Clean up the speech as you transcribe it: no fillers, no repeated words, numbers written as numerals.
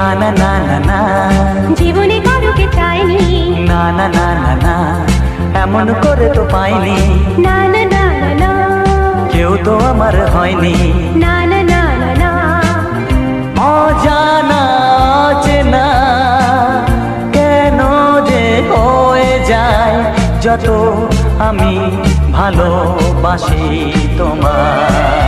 না না না না, জীবনে কারোকে চাইনি, না না না না না, এমন করে তো পাইনি, না না না না না, কেউ তো আমার হয়নি, না না না না না। অজানা অচেনা কেন যে হয়ে যায় যত আমি ভালোবাসি তোমায়।